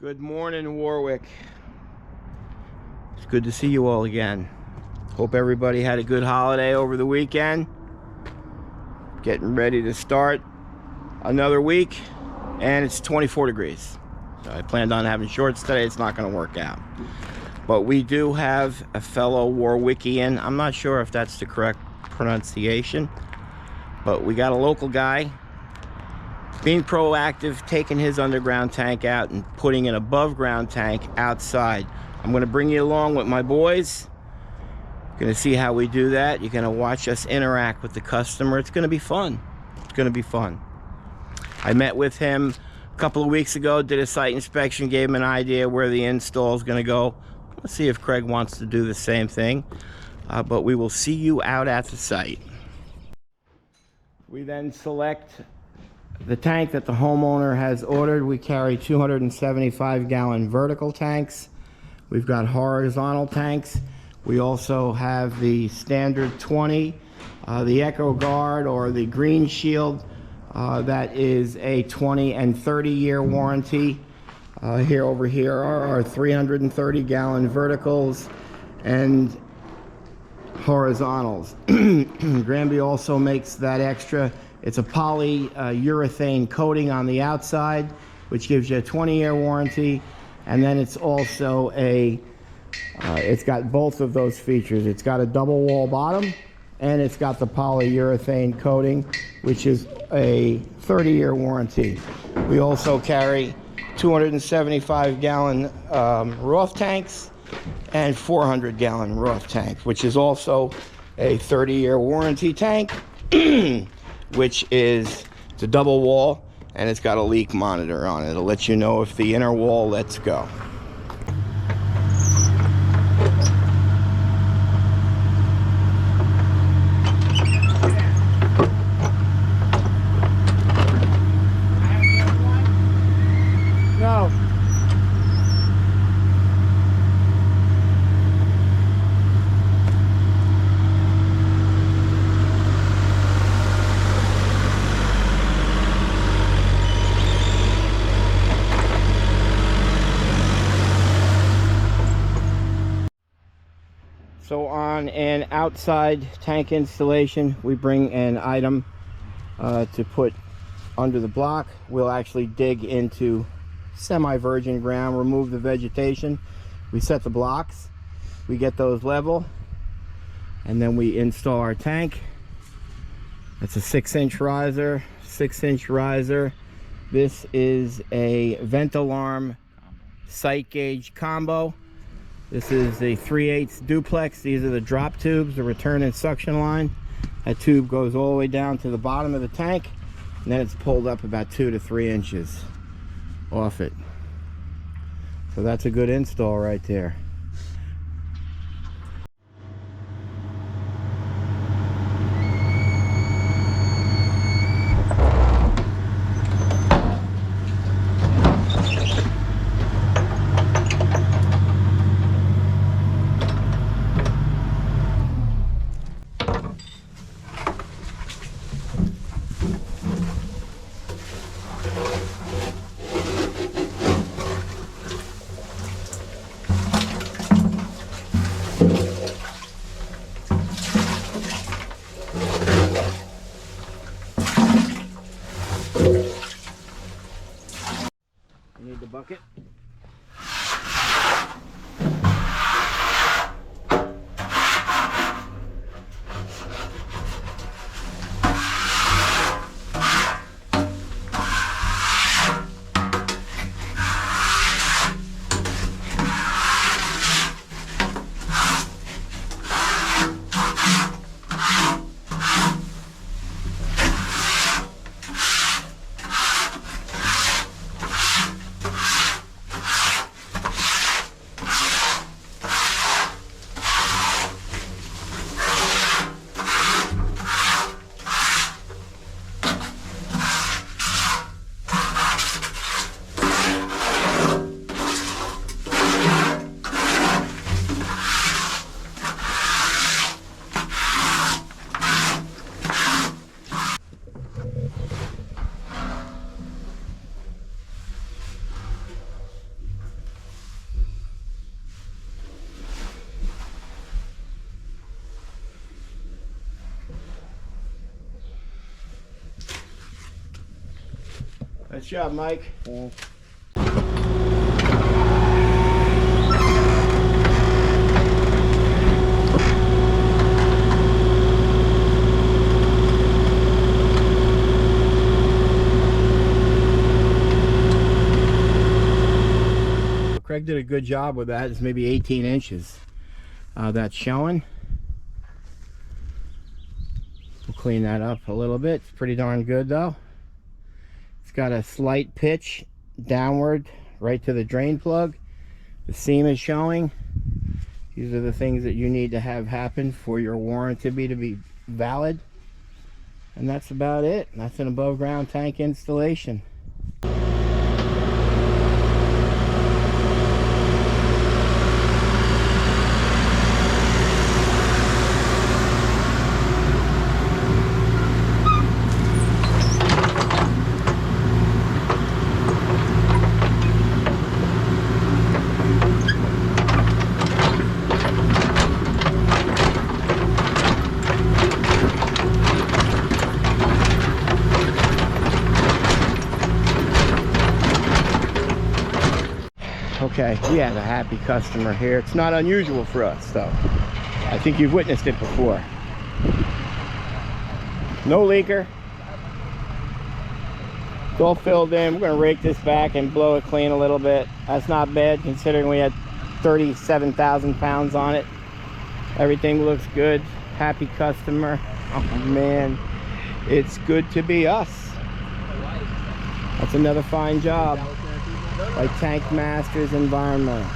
Good morning, Warwick. It's good to see you all again. Hope everybody had a good holiday over the weekend. Getting ready to start another week, and it's 24 degrees. So I planned on having shorts today. It's not going to work out. But we do have a fellow Warwickian. I'm not sure if that's the correct pronunciation, but we got a local guy being proactive, taking his underground tank out and putting an above ground tank outside. I'm going to bring you along with my boys. Going to see how we do that. You're going to watch us interact with the customer. It's going to be fun. It's going to be fun. I met with him a couple of weeks ago, did a site inspection, gave him an idea where the install is going to go. Let's see if Craig wants to do the same thing. But we will see you out at the site. We then select the tank that the homeowner has ordered. We carry 275-gallon vertical tanks. We've got horizontal tanks. We also have the standard 20, the Echo Guard or the Green Shield. That is a 20 and 30-year warranty. Over here are our 330-gallon verticals and horizontals. Granby also makes that extra. It's a polyurethane coating on the outside, which gives you a 20-year warranty. And then it's also it's got both of those features. It's got a double wall bottom, and it's got the polyurethane coating, which is a 30-year warranty. We also carry 275-gallon Roth tanks and 400-gallon Roth tank, which is also a 30-year warranty tank. Which is the double wall, and it's got a leak monitor on it. It'll let you know if the inner wall lets go. No. So on an outside tank installation, we bring an item to put under the block. We'll actually dig into semi-virgin ground, remove the vegetation. We set the blocks, we get those level, and then we install our tank. It's a 6-inch riser, 6-inch riser. This is a Vent-A-Larm sight gauge combo. This is a 3/8 duplex. These are the drop tubes, the return and suction line. That tube goes all the way down to the bottom of the tank, and then it's pulled up about 2 to 3 inches off it. So that's a good install right there. You need the bucket? Nice job, Mike. Craig did a good job with that. It's maybe 18 inches that's showing. We'll clean that up a little bit. It's pretty darn good though. It's got a slight pitch downward right to the drain plug. The seam is showing. These are the things that you need to have happen for your warranty to be valid. And that's about it. That's an above ground tank installation. Okay, we have a happy customer here. It's not unusual for us, though. I think you've witnessed it before. No leaker. It's all filled in. We're going to rake this back and blow it clean a little bit. That's not bad considering we had 37,000 pounds on it. Everything looks good. Happy customer. Oh man, it's good to be us. That's another fine job by Tank Masters Environmental.